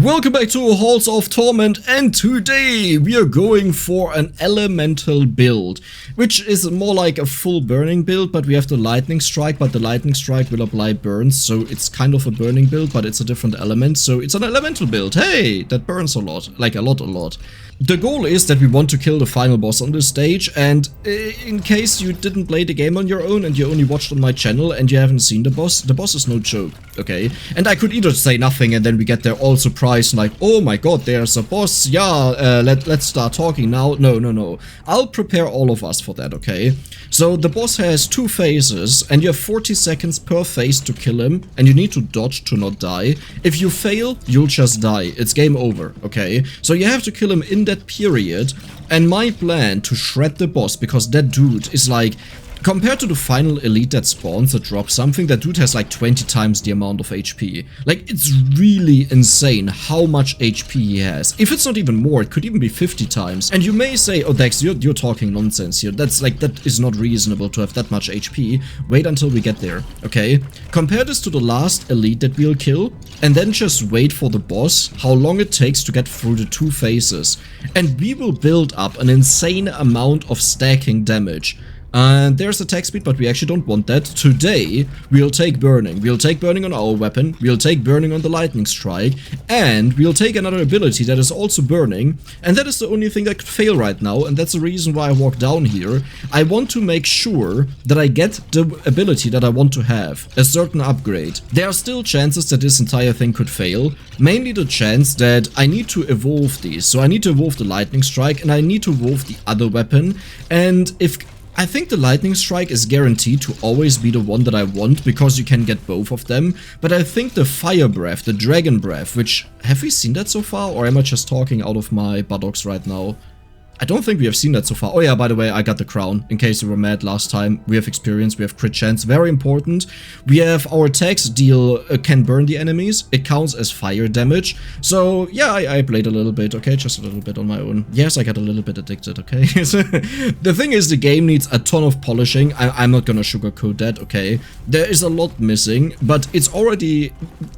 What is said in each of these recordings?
Welcome back to Halls of Torment, and today we are going for an elemental build, which is more like a full burning build, but we have the lightning strike, but the lightning strike will apply burns, so it's kind of a burning build, but it's a different element, so it's an elemental build. Hey, that burns a lot, like a lot. The goal is that we want to kill the final boss on this stage, and in case you didn't play the game on your own and you only watched on my channel and you haven't seen the boss is no joke, okay? And I could either say nothing and then we get there all surprised like, oh my god, there's a boss, yeah, let's start talking now. No. I'll prepare all of us for that, okay? So the boss has two phases and you have 40 seconds per phase to kill him, and you need to dodge to not die. If you fail, you'll just die. It's game over, okay? So you have to kill him in that period, and my plan to shred the boss, because that dude is like, compared to the final elite that spawns that drops something, that dude has like 20 times the amount of HP. Like, it's really insane how much HP he has. If it's not even more, it could even be 50 times. And you may say, oh Dex, you're talking nonsense here. That's like, that is not reasonable to have that much HP. Wait until we get there, okay? Compare this to the last elite that we'll kill, and then just wait for the boss, how long it takes to get through the two phases. And we will build up an insane amount of stacking damage. And there's attack speed, but we actually don't want that. Today, we'll take burning. We'll take burning on our weapon, we'll take burning on the lightning strike, and we'll take another ability that is also burning. And that is the only thing that could fail right now, and that's the reason why I walked down here. I want to make sure that I get the ability that I want to have, a certain upgrade. There are still chances that this entire thing could fail, mainly the chance that I need to evolve these. So I need to evolve the lightning strike, and I need to evolve the other weapon, and I think the lightning strike is guaranteed to always be the one that I want, because you can get both of them. But I think the fire breath, the dragon breath, which, have we seen that so far, or am I just talking out of my buttocks right now? I don't think we have seen that so far. Oh yeah, by the way, I got the crown, in case you were mad last time. We have experience, we have crit chance, very important. We have our attacks deal, can burn the enemies. It counts as fire damage. So yeah, I played a little bit, okay, just a little bit on my own. Yes, I got a little bit addicted, okay? The thing is, the game needs a ton of polishing. I'm not gonna sugarcoat that, okay? There is a lot missing, but it's already...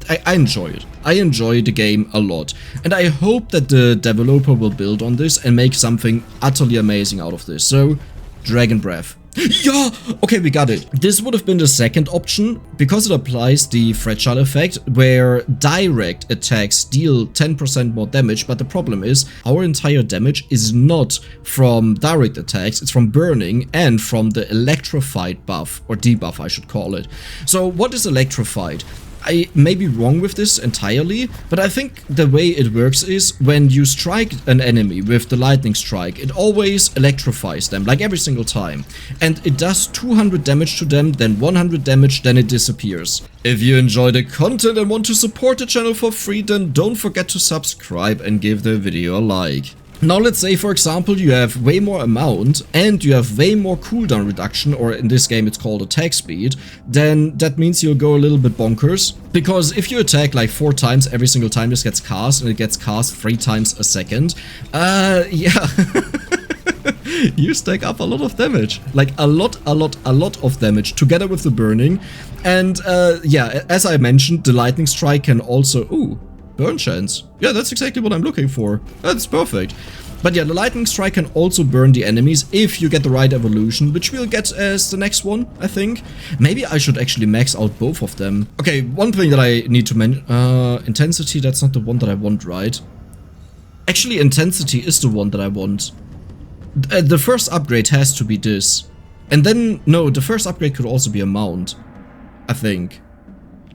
I enjoy it. I enjoy the game a lot. And I hope that the developer will build on this and make something utterly amazing out of this. So, Dragon Breath. Yeah! Okay, we got it. This would have been the second option, because it applies the fragile effect, where direct attacks deal 10% more damage, but the problem is, our entire damage is not from direct attacks, it's from burning and from the electrified buff, or debuff I should call it. So, what is electrified? I may be wrong with this entirely, but I think the way it works is when you strike an enemy with the lightning strike, it always electrifies them, like every single time. And it does 200 damage to them, then 100 damage, then it disappears. If you enjoy the content and want to support the channel for free, then don't forget to subscribe and give the video a like. Now let's say, for example, you have way more amount and you have way more cooldown reduction, or in this game it's called attack speed, then that means you'll go a little bit bonkers. Because if you attack like 4 times every single time this gets cast, and it gets cast 3 times a second, yeah. You stack up a lot of damage. Like a lot of damage together with the burning. And yeah, as I mentioned, the lightning strike can also... Ooh. Burn chance. Yeah, that's exactly what I'm looking for. That's perfect. But yeah, the lightning strike can also burn the enemies if you get the right evolution, which we'll get as the next one, I think. Maybe I should actually max out both of them. Okay, one thing that I need to mention. Intensity, that's not the one that I want, right? Actually, intensity is the one that I want. The first upgrade has to be this. And then, no, the first upgrade could also be a mount, I think.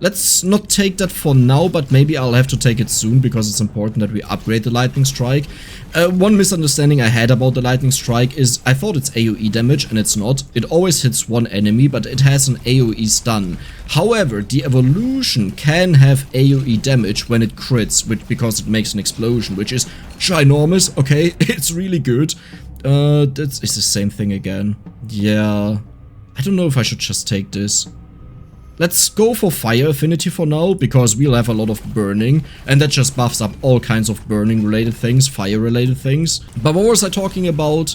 Let's not take that for now, but maybe I'll have to take it soon, because it's important that we upgrade the lightning strike. One misunderstanding I had about the lightning strike is I thought it's AoE damage, and it's not. It always hits one enemy, but it has an AoE stun. However, the evolution can have AoE damage when it crits, because it makes an explosion, which is ginormous, okay? It's really good. It's the same thing again. Yeah. I don't know if I should just take this. Let's go for fire affinity for now, because we'll have a lot of burning, and that just buffs up all kinds of burning related things, fire related things. But what was I talking about?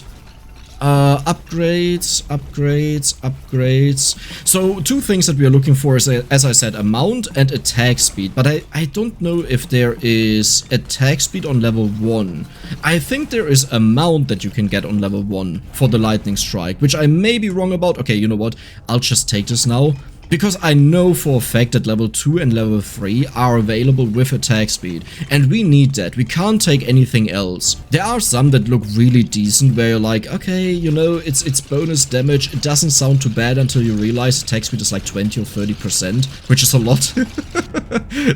Upgrades, upgrades, upgrades. So two things that we are looking for is, as I said, a mount and attack speed. But I don't know if there is attack speed on level 1. I think there is a mount that you can get on level 1 for the lightning strike, which I may be wrong about. Okay, you know what? I'll just take this now. Because I know for a fact that level 2 and level 3 are available with attack speed. And we need that. We can't take anything else. There are some that look really decent where you're like, okay, you know, it's bonus damage. It doesn't sound too bad until you realize attack speed is like 20 or 30%, which is a lot.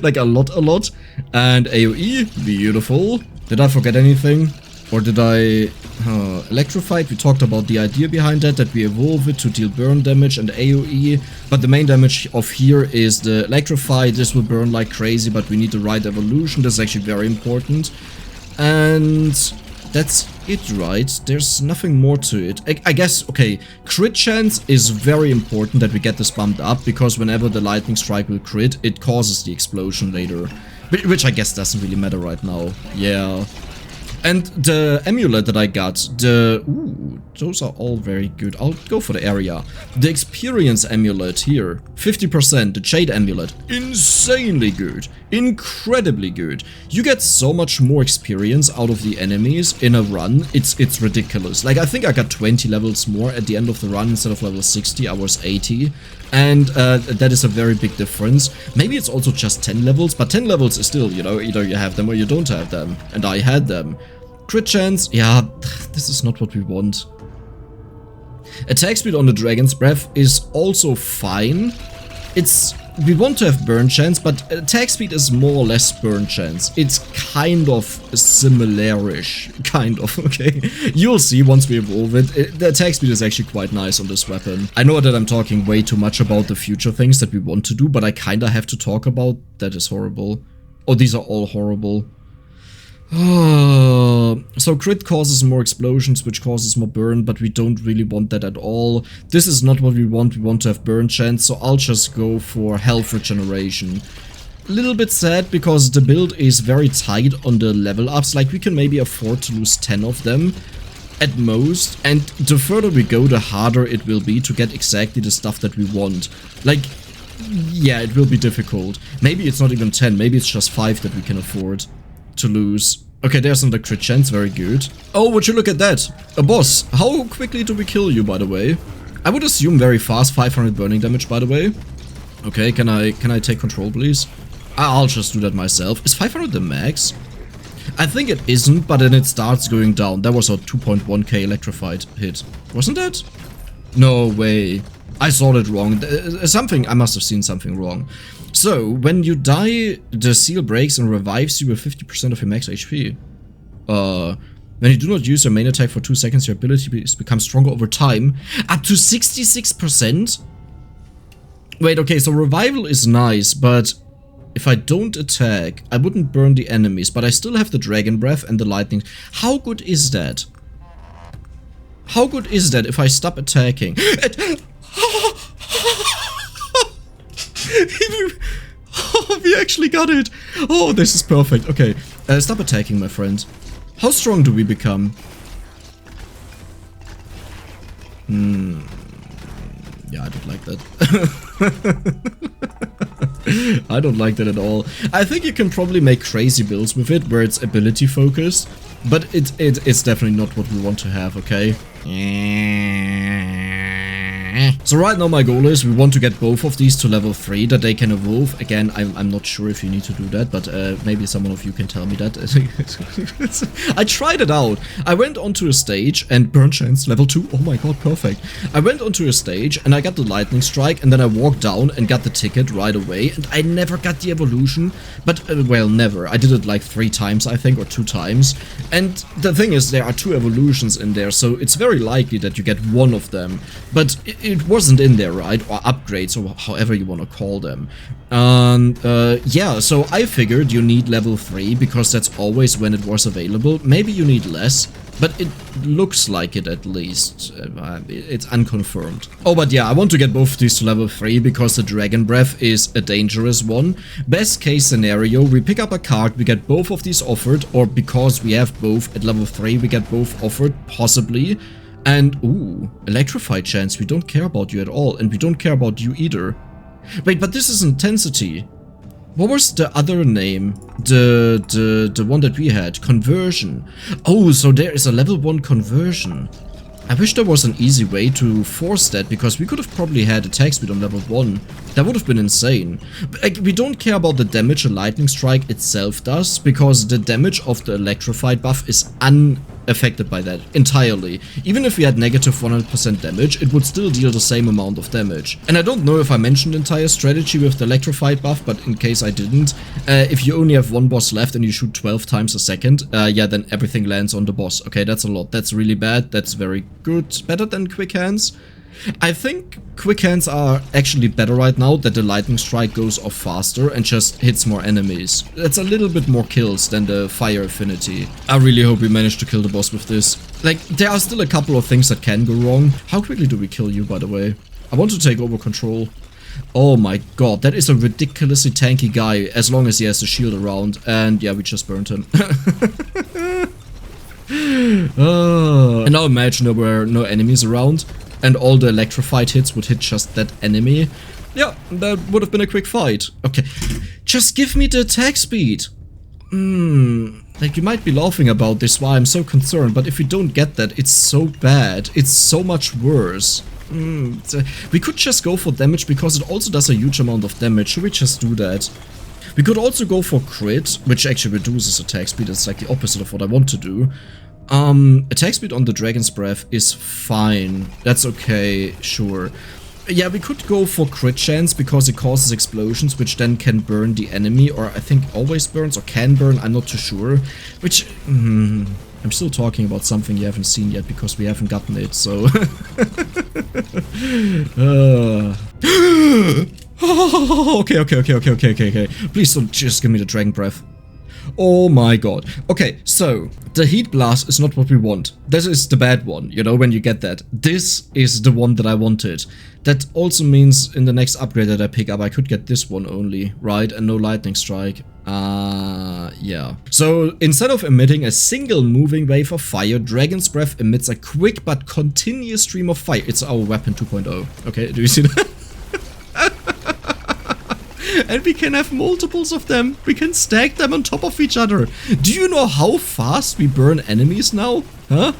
Like a lot. And AoE, beautiful. Did I forget anything? Or did I... Electrified, we talked about the idea behind that we evolve it to deal burn damage and AoE. But the main damage of here is the Electrified. This will burn like crazy, but we need the right evolution. That's actually very important. And that's it, right? There's nothing more to it. I guess, okay, crit chance is very important that we get this bumped up, because whenever the lightning strike will crit, it causes the explosion later. Which I guess doesn't really matter right now. Yeah. And the amulet that I got, ooh, those are all very good. I'll go for the area. The experience amulet here, 50%, the Jade amulet, insanely good, incredibly good. You get so much more experience out of the enemies in a run, it's ridiculous. Like, I think I got 20 levels more at the end of the run. Instead of level 60, I was 80. And that is a very big difference. Maybe it's also just 10 levels, but 10 levels is still, you know, either you have them or you don't have them. And I had them. Crit chance, yeah, this is not what we want. Attack speed on the Dragon's Breath is also fine. We want to have burn chance, but attack speed is more or less burn chance. It's kind of similar-ish, kind of, okay? You'll see once we evolve it. The attack speed is actually quite nice on this weapon. I know that I'm talking way too much about the future things that we want to do, but I kinda have to talk about. That is horrible. Oh, these are all horrible. So crit causes more explosions, which causes more burn, but we don't really want that at all. This is not what we want. We want to have burn chance, so I'll just go for health regeneration. A little bit sad because the build is very tight on the level ups. Like, we can maybe afford to lose 10 of them at most, and the further we go, the harder it will be to get exactly the stuff that we want. Like, yeah, it will be difficult. Maybe it's not even 10, maybe it's just 5 that we can afford to lose. Okay, there's another crit chance, very good. Oh, would you look at that? A boss. How quickly do we kill you, by the way? I would assume very fast, 500 burning damage, by the way. Okay, can I take control, please? I'll just do that myself. Is 500 the max? I think it isn't, but then it starts going down. That was a 2.1k electrified hit. Wasn't that? No way. I saw that wrong. I must have seen something wrong. So, when you die, the seal breaks and revives you with 50% of your max HP. When you do not use your main attack for 2 seconds, your ability becomes stronger over time. Up to 66%? Wait, okay, so revival is nice, but if I don't attack, I wouldn't burn the enemies, but I still have the Dragon Breath and the Lightning. How good is that? How good is that if I stop attacking? We actually got it. Oh, this is perfect. Okay, stop attacking, my friend. How strong do we become? Yeah, I don't like that. I don't like that at all. I think you can probably make crazy builds with it, where it's ability focused, but it's definitely not what we want to have, okay? So right now my goal is we want to get both of these to level 3, that they can evolve. Again, I'm not sure if you need to do that, but maybe someone of you can tell me that. I tried it out. I went onto a stage and burn chance level 2. Oh my god, perfect. I went onto a stage and I got the lightning strike, and then I walked down and got the ticket right away, and I never got the evolution. But, well, never. I did it like 3 times, I think, or 2 times. And the thing is, there are 2 evolutions in there, so it's very likely that you get one of them. But it wasn't in there, right? Or upgrades, or however you want to call them. And yeah, so I figured you need level 3 because that's always when it was available. Maybe you need less, but it looks like it at least. It's unconfirmed. Oh, but yeah, I want to get both of these to level 3 because the Dragon Breath is a dangerous one. Best case scenario, we pick up a card, we get both of these offered, or because we have both at level 3, we get both offered, possibly. And, ooh, electrified chance. We don't care about you at all, and we don't care about you either. Wait, but this is intensity. What was the other name? The one that we had. Conversion. Oh, so there is a level 1 conversion. I wish there was an easy way to force that, because we could have probably had attack speed on level 1. That would have been insane. But, like, we don't care about the damage a lightning strike itself does, because the damage of the electrified buff is unaffected by that entirely. Even if we had negative 100% damage, it would still deal the same amount of damage. And I don't know if I mentioned the entire strategy with the electrified buff, but in case I didn't, if you only have one boss left and you shoot 12 times a second, yeah, then everything lands on the boss. Okay, that's a lot. That's really bad. That's very good. Better than quick hands. I think quick hands are actually better right now, that the lightning strike goes off faster and just hits more enemies. That's a little bit more kills than the fire affinity. I really hope we manage to kill the boss with this. Like, there are still a couple of things that can go wrong. How quickly do we kill you, by the way? I want to take over control. Oh my god, that is a ridiculously tanky guy, as long as he has the shield around. And yeah, we just burned him. And now imagine there were no enemies around, and all the electrified hits would hit just that enemy. Yeah, that would have been a quick fight. Okay, just give me the attack speed. Like, you might be laughing about this, why I'm so concerned, but if we don't get that, it's so bad. It's so much worse. We could just go for damage, because it also does a huge amount of damage. Should we just do that? We could also go for crit, which actually reduces attack speed. It's like the opposite of what I want to do. Attack speed on the Dragon's Breath is fine. That's okay, sure. Yeah, we could go for crit chance, because it causes explosions, which then can burn the enemy, or I think always burns, or can burn, I'm not too sure. Which, I'm still talking about something you haven't seen yet, because we haven't gotten it, so... Okay. Please don't just give me the Dragon Breath. Oh my god. Okay, so the Heat Blast is not what we want. This is the bad one, you know, when you get that. This is the one that I wanted. That also means in the next upgrade that I pick up, I could get this one only, right? And no Lightning Strike. Yeah. So instead of emitting a single moving wave of fire, Dragon's Breath emits a quick but continuous stream of fire. It's our weapon 2.0. Okay, do you see that? And we can have multiples of them. We can stack them on top of each other. Do you know how fast we burn enemies now? Huh?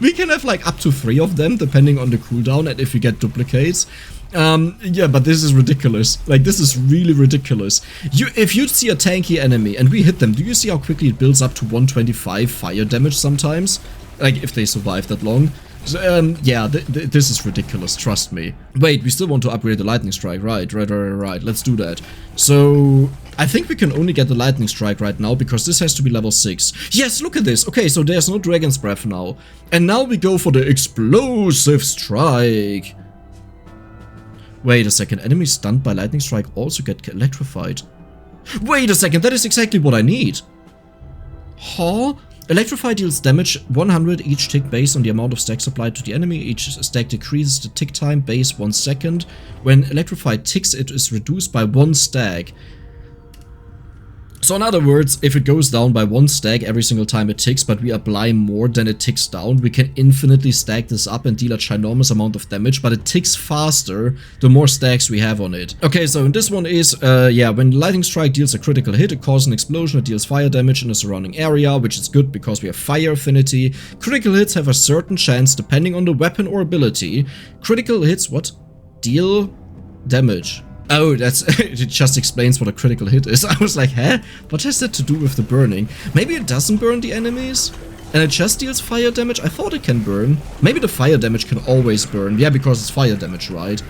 We can have like up to 3 of them, depending on the cooldown and if you get duplicates. Yeah, but this is ridiculous. Like, this is really ridiculous. If you see a tanky enemy and we hit them, do you see how quickly it builds up to 125 fire damage sometimes? Like, if they survive that long. So, yeah, this is ridiculous, trust me. Wait, we still want to upgrade the Lightning Strike, right, let's do that. So, I think we can only get the Lightning Strike right now, because this has to be level 6. Yes, look at this, okay, so there's no Dragon's Breath now. And now we go for the Explosive Strike. Wait a second, enemies stunned by Lightning Strike also get electrified. Wait a second, that is exactly what I need. Huh? Electrify deals damage 100 each tick based on the amount of stacks applied to the enemy. Each stack decreases the tick time base 1 second. When electrified ticks, it is reduced by 1 stack. So in other words, if it goes down by 1 stack every single time it ticks, but we apply more than it ticks down, we can infinitely stack this up and deal a ginormous amount of damage, but it ticks faster the more stacks we have on it. Okay, so this one is, yeah, when Lightning Strike deals a critical hit, it causes an explosion that deals fire damage in the surrounding area, which is good because we have fire affinity. Critical hits have a certain chance depending on the weapon or ability. Critical hits, what? Deal damage. Oh, that's it just explains what a critical hit is. I was like, huh? What has that to do with the burning? Maybe it doesn't burn the enemies? And it just deals fire damage? I thought it can burn. Maybe the fire damage can always burn. Yeah, because it's fire damage, right?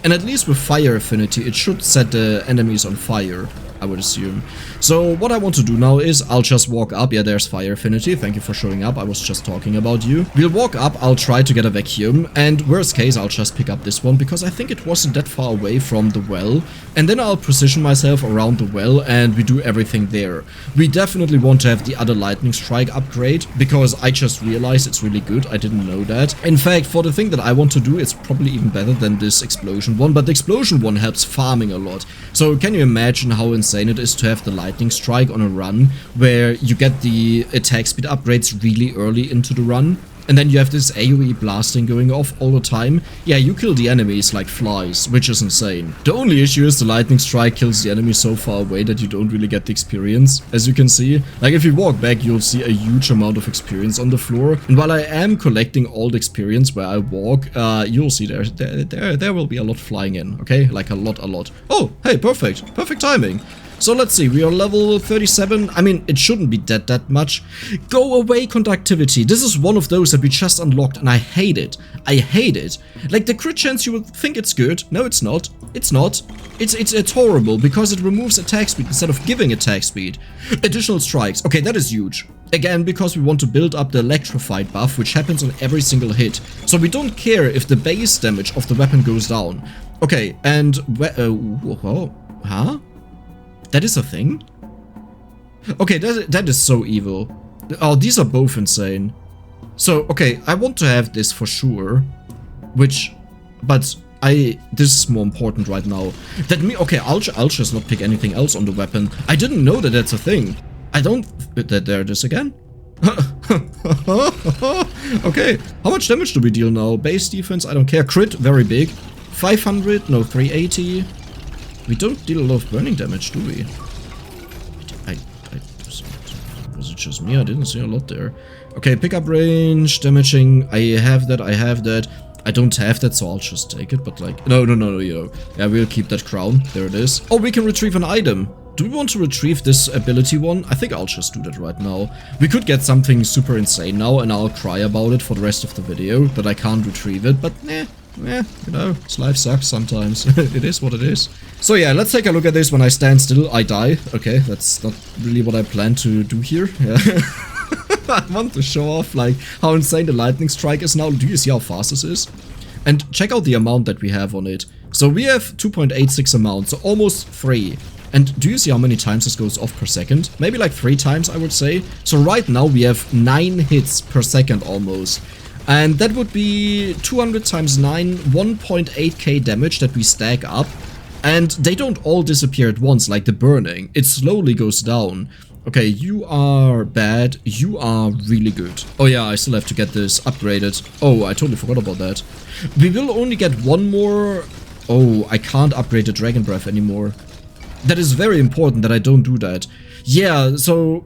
And at least with fire affinity, it should set the enemies on fire, I would assume. So what I want to do now is I'll just walk up. Yeah, there's fire affinity. Thank you for showing up. I was just talking about you. We'll walk up. I'll try to get a vacuum. And worst case, I'll just pick up this one because I think it wasn't that far away from the well. And then I'll position myself around the well and we do everything there. We definitely want to have the other Lightning Strike upgrade because I just realized it's really good. I didn't know that. In fact, for the thing that I want to do, it's probably even better than this explosion one. But the explosion one helps farming a lot. So can you imagine how insane insane it is to have the lightning strike on a run where you get the attack speed upgrades really early into the run. And then you have this AoE blasting going off all the time. Yeah, you kill the enemies like flies, which is insane. The only issue is the lightning strike kills the enemy so far away that you don't really get the experience, as you can see. Like if you walk back, you'll see a huge amount of experience on the floor. And while I am collecting all the experience where I walk, you'll see there will be a lot flying in, okay? Like a lot. Oh, hey, perfect. Perfect timing. So let's see, we are level 37. I mean, it shouldn't be that much. Go away conductivity. This is one of those that we just unlocked and I hate it. I hate it. Like the crit chance, you would think it's good. No, it's not. It's not. It's horrible because it removes attack speed instead of giving attack speed. Additional strikes. Okay, that is huge. Again, because we want to build up the electrified buff, which happens on every single hit. So we don't care if the base damage of the weapon goes down. Okay, and... huh? That is a thing? Okay, that is so evil. Oh, these are both insane. So, okay, I want to have this for sure. But this is more important right now. Okay, I'll just not pick anything else on the weapon. I didn't know that that's a thing. There it is again. Okay, how much damage do we deal now? Base defense, I don't care. Crit, very big. 500, no, 380. We don't deal a lot of burning damage, do we? Was it just me? I didn't see a lot there. Okay, pickup range, damaging. I have that. I don't have that, so I'll just take it. But like, no, yeah, we'll keep that crown. There it is. Oh, we can retrieve an item. Do we want to retrieve this ability one? I think I'll just do that right now. We could get something super insane now, and I'll cry about it for the rest of the video, that I can't retrieve it, but you know, this life sucks sometimes. It is what it is. So yeah, let's take a look at this. When I stand still, I die. Okay, that's not really what I plan to do here. Yeah. I want to show off like how insane the lightning strike is now. Do you see how fast this is? And check out the amount that we have on it. So we have 2.86 amount, so almost 3. And do you see how many times this goes off per second? Maybe like 3 times, I would say. So right now we have 9 hits per second almost. And that would be 200 times 9, 1.8k damage that we stack up. And they don't all disappear at once like the burning. It slowly goes down. Okay, you are bad. You are really good. Oh yeah, I still have to get this upgraded. Oh, I totally forgot about that. We will only get one more... Oh, I can't upgrade the Dragon Breath anymore. That is very important that I don't do that. Yeah, so...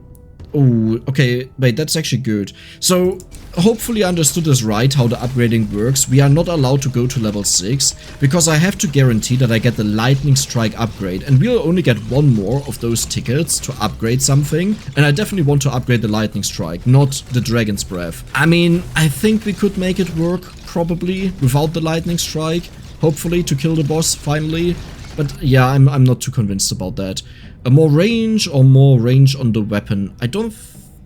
Oh, okay, wait, that's actually good. So, hopefully I understood this right, how the upgrading works. We are not allowed to go to level 6, because I have to guarantee that I get the Lightning Strike upgrade. And we'll only get one more of those tickets to upgrade something. And I definitely want to upgrade the Lightning Strike, not the Dragon's Breath. I mean, I think we could make it work, probably, without the Lightning Strike. Hopefully, to kill the boss, finally. But yeah, I'm not too convinced about that. More range or more range on the weapon? I don't...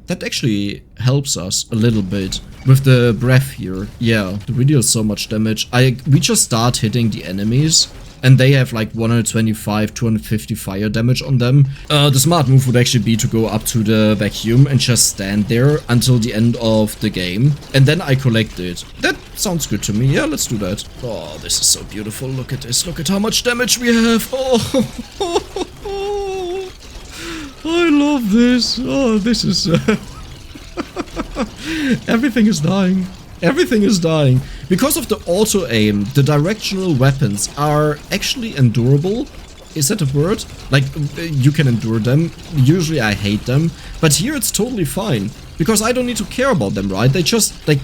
That actually helps us a little bit with the breath here. Yeah, we deal so much damage. We just start hitting the enemies and they have like 125, 250 fire damage on them. The smart move would actually be to go up to the vacuum and just stand there until the end of the game. And then I collect it. That sounds good to me. Yeah, let's do that. Oh, this is so beautiful. Look at this. Look at how much damage we have. Oh, I love this. Oh, this is... Everything is dying. Everything is dying. Because of the auto-aim, the directional weapons are actually endurable. Is that a word? Like, you can endure them. Usually I hate them. But here it's totally fine. Because I don't need to care about them, right? They just, like...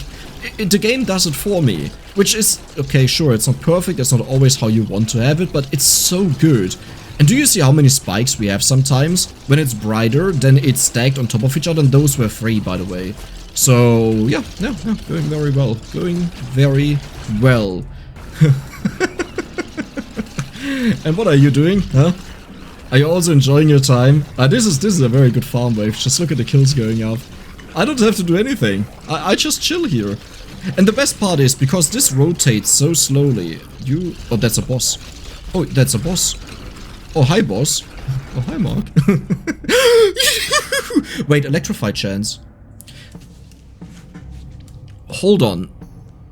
the game does it for me. Which is... Okay, sure, it's not perfect. It's not always how you want to have it. But it's so good. And do you see how many spikes we have sometimes? When it's brighter, then it's stacked on top of each other, and those were free, by the way. So, yeah, going very well. Going very well. And what are you doing, huh? Are you also enjoying your time? This is a very good farm wave. Just look at the kills going up. I don't have to do anything. I just chill here. And the best part is, because this rotates so slowly, Oh, that's a boss. Oh, that's a boss. Oh, hi, boss. Oh, hi, Mark. Wait, electrified chance. Hold on.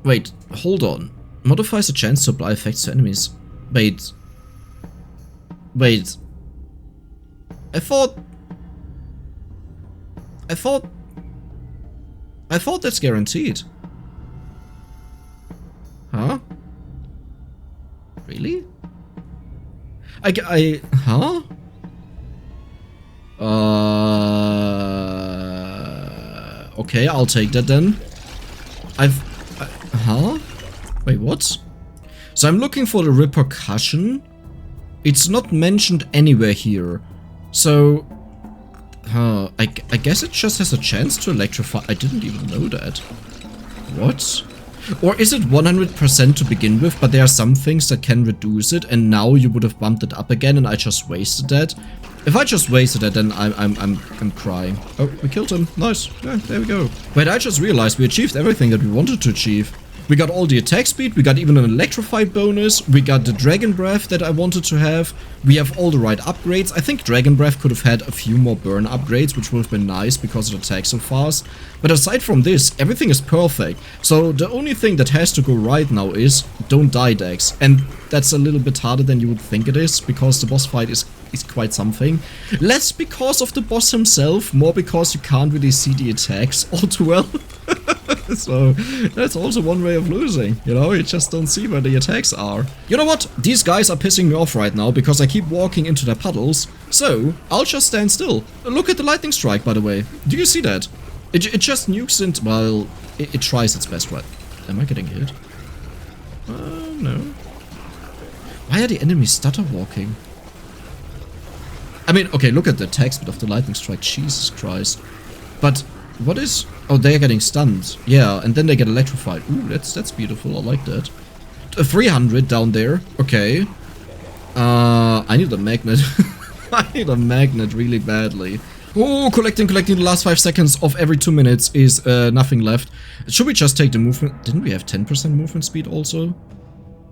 Wait, hold on. Modifies the chance to apply effects to enemies. Wait. I thought that's guaranteed. Huh? Really? Huh? Okay, I'll take that then. Huh? Wait, what? So I'm looking for the repercussion. It's not mentioned anywhere here. So, I guess it just has a chance to electrify. I didn't even know that. What? Or is it 100% to begin with, but there are some things that can reduce it, and now you would have bumped it up again, and I just wasted that? If I just wasted it, then I'm crying. Oh, we killed him. Nice. Yeah, there we go. Wait, I just realized we achieved everything that we wanted to achieve. We got all the attack speed, we got even an electrified bonus, we got the Dragon Breath that I wanted to have, we have all the right upgrades. I think Dragon Breath could have had a few more burn upgrades, which would have been nice because it attacks so fast. But aside from this, everything is perfect. So the only thing that has to go right now is don't die, Dex. And that's a little bit harder than you would think it is, because the boss fight is quite something. Less because of the boss himself, more because you can't really see the attacks all too well. So that's also one way of losing, you know, you just don't see where the attacks are. You know what? These guys are pissing me off right now because I keep walking into their puddles, so I'll just stand still. Look at the lightning strike, by the way. Do you see that? It just nukes into, well, it tries its best, right? Am I getting hit? No. Why are the enemies stutter walking? I mean, okay, look at the attack speed of the lightning strike, Jesus Christ. But what is... Oh, they're getting stunned. Yeah, and then they get electrified. Ooh, that's beautiful. I like that. 300 down there. Okay. I need a magnet. I need a magnet really badly. Oh, collecting the last 5 seconds of every 2 minutes is nothing left. Should we just take the movement? Didn't we have 10% movement speed also?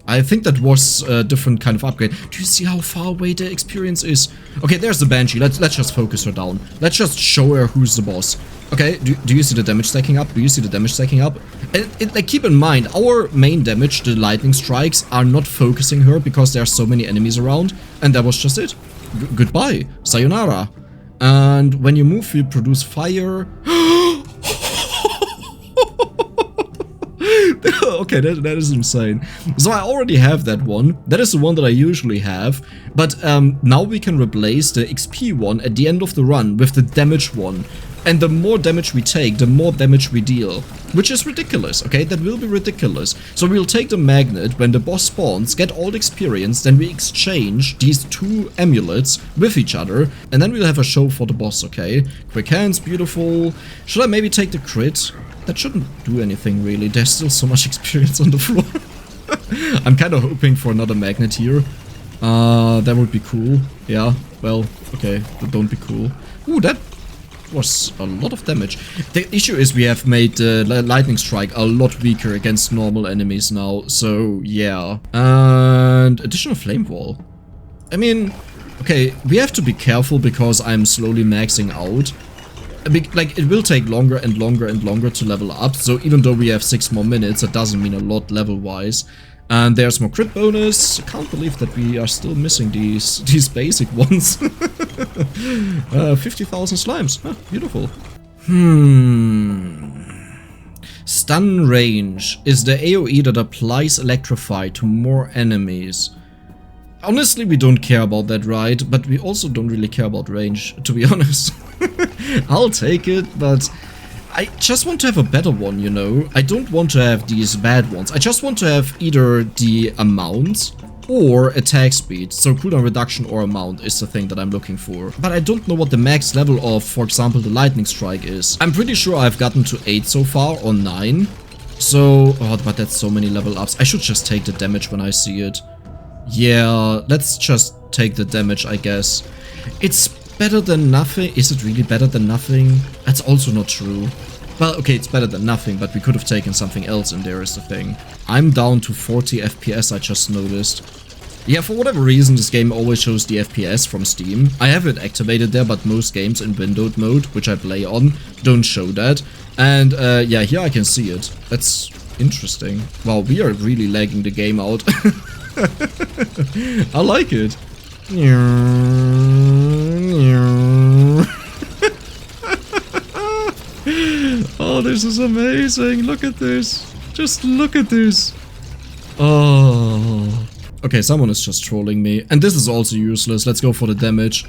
I think that was a different kind of upgrade. Do you see how far away the experience is? Okay, there's the Banshee. Let's just focus her down. Let's just show her who's the boss. Okay, do you see the damage stacking up? Do you see the damage stacking up? And like, keep in mind, our main damage, the lightning strikes, are not focusing her because there are so many enemies around. And that was just it. Goodbye. Sayonara. And when you move, you produce fire. Okay, that is insane. So I already have that one. That is the one that I usually have. But now we can replace the XP one at the end of the run with the damage one. And the more damage we take, the more damage we deal. Which is ridiculous, okay? That will be ridiculous. So we'll take the magnet when the boss spawns, get all the experience, then we exchange these 2 amulets with each other, and then we'll have a show for the boss, okay? Quick hands, beautiful. Should I maybe take the crit? That shouldn't do anything really. There's still so much experience on the floor. I'm kind of hoping for another magnet here. That would be cool. Yeah, well, okay, but don't be cool. Ooh, that was a lot of damage. The issue is we have made the lightning strike a lot weaker against normal enemies now, so yeah. And additional flame wall. I mean, okay, we have to be careful because I'm slowly maxing out. Like, it will take longer and longer and longer to level up, so even though we have 6 more minutes, that doesn't mean a lot level-wise. And there's more crit bonus. I can't believe that we are still missing these basic ones. 50,000 slimes. Huh, beautiful. Stun range is the AoE that applies electrify to more enemies. Honestly, we don't care about that, right? But we also don't really care about range, to be honest. I'll take it, but I just want to have a better one, you know? I don't want to have these bad ones. I just want to have either the amount or attack speed. So cooldown reduction or amount is the thing that I'm looking for. But I don't know what the max level of, for example, the lightning strike is. I'm pretty sure I've gotten to 8 so far, or 9. So, oh, but that's so many level ups. I should just take the damage when I see it. Yeah, let's just take the damage, I guess. It's better than nothing. Is it really better than nothing? That's also not true. Well, okay, it's better than nothing, but we could have taken something else in there is the thing. I'm down to 40 FPS, I just noticed. Yeah, for whatever reason, this game always shows the FPS from Steam. I have it activated there, but most games in windowed mode, which I play on, don't show that. And yeah, here I can see it. That's interesting. Wow, we are really lagging the game out. I like it. this is amazing. Look at this. Just look at this. Oh. Okay, someone is just trolling me. And this is also useless. Let's go for the damage.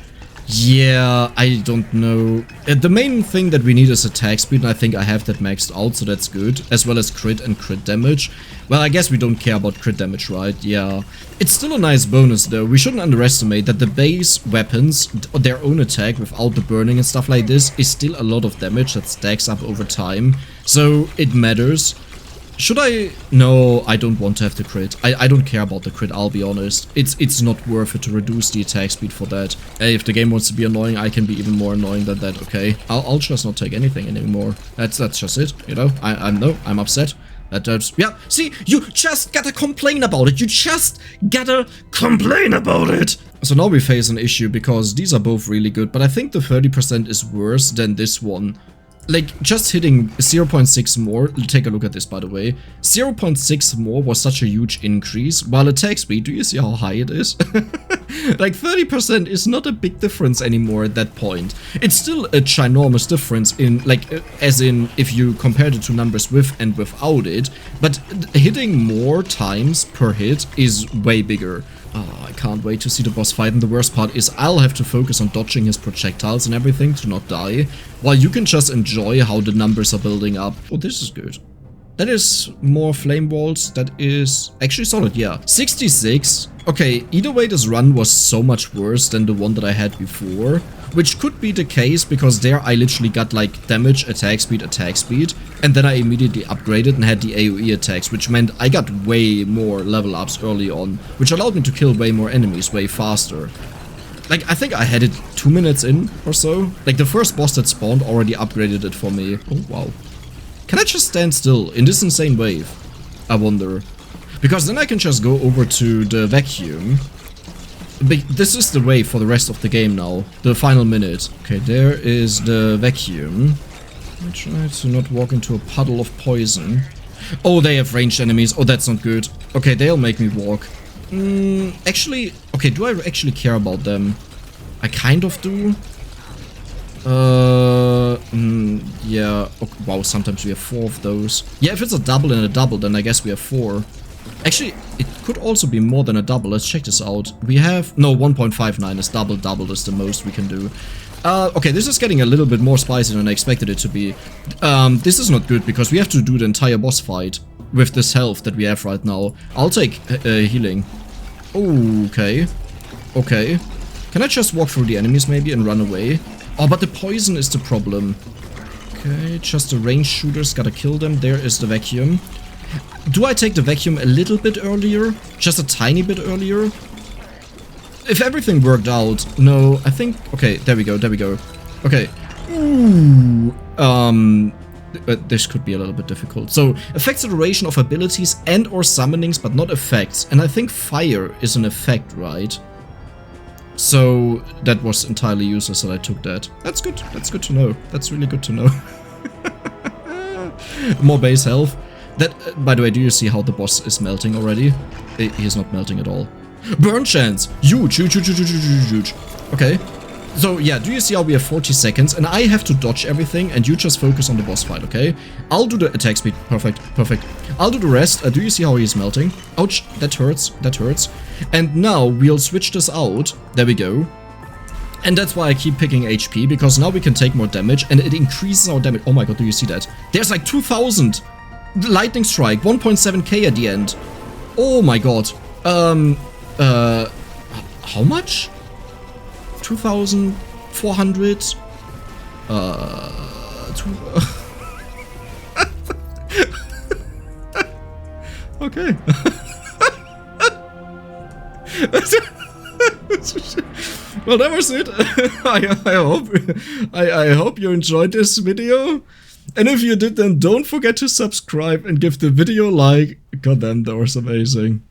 Yeah, I don't know. The main thing that we need is attack speed, and I think I have that maxed out, so that's good. As well as crit and crit damage. Well, I guess we don't care about crit damage, right? Yeah. It's still a nice bonus, though. We shouldn't underestimate that the base weapons, their own attack without the burning and stuff like this, is still a lot of damage that stacks up over time. So, it matters. Should I? No, I don't want to have the crit. I don't care about the crit, I'll be honest. It's not worth it to reduce the attack speed for that. If the game wants to be annoying, I can be even more annoying than that, okay? I'll just not take anything anymore. That's just it, you know? I'm upset. Yeah, see, you just gotta complain about it. You just gotta complain about it. So now we face an issue because these are both really good, but I think the 30% is worse than this one. Like, just hitting 0.6 more, take a look at this by the way, 0.6 more was such a huge increase, while attack speed, do you see how high it is? Like 30% is not a big difference anymore at that point. It's still a ginormous difference in, like, as in, if you compare the two numbers with and without it, but hitting more times per hit is way bigger. Oh, I can't wait to see the boss fight, and the worst part is I'll have to focus on dodging his projectiles and everything to not die, while you can just enjoy how the numbers are building up. Oh, this is good. That is more flame walls. That is actually solid, yeah. 66. Okay, either way this run was so much worse than the one that I had before, which could be the case because there I literally got like damage, attack speed, and then I immediately upgraded and had the AoE attacks, which meant I got way more level ups early on, which allowed me to kill way more enemies way faster. Like, I think I had it 2 minutes in or so. Like, the first boss that spawned already upgraded it for me. Oh, wow. Can I just stand still in this insane wave? I wonder. Because then I can just go over to the vacuum. This is the wave for the rest of the game now. The final minute. Okay, there is the vacuum. I try to not walk into a puddle of poison. Oh, they have ranged enemies. Oh, that's not good. Okay, they'll make me walk. Actually, okay, do I actually care about them? I kind of do. Yeah. Okay, wow, sometimes we have 4 of those. Yeah, if it's a double and a double, then I guess we have 4. Actually, it could also be more than a double. Let's check this out. We have... No, 1.59 is double. Double is the most we can do. Okay, this is getting a little bit more spicy than I expected it to be. This is not good because we have to do the entire boss fight with this health that we have right now. I'll take healing. Okay. Okay. Can I just walk through the enemies maybe and run away? Oh, but the poison is the problem. Okay, just the range shooters, gotta kill them. There is the vacuum. Do I take the vacuum a little bit earlier? Just a tiny bit earlier? If everything worked out, no, I think... Okay, there we go, there we go. Okay. Ooh. This could be a little bit difficult. So, affects the duration of abilities and or summonings, but not effects. And I think fire is an effect, right? So, that was entirely useless that I took that. That's good. That's good to know. That's really good to know. More base health. That, by the way, do you see how the boss is melting already? He is not melting at all. Burn chance! Huge, huge, huge, huge, huge, huge, huge. Okay. So, yeah, do you see how we have 40 seconds? And I have to dodge everything, and you just focus on the boss fight, okay? I'll do the attack speed. Perfect, perfect. I'll do the rest. Do you see how he's melting? Ouch, that hurts, that hurts. And now we'll switch this out. There we go. And that's why I keep picking HP, because now we can take more damage, and it increases our damage. Oh my god, do you see that? There's like 2,000! Lightning strike, 1.7k at the end. Oh my god. How much? 2,400? Okay. Well, that was it. I hope you enjoyed this video. And if you did, then don't forget to subscribe and give the video a like. God damn, that was amazing.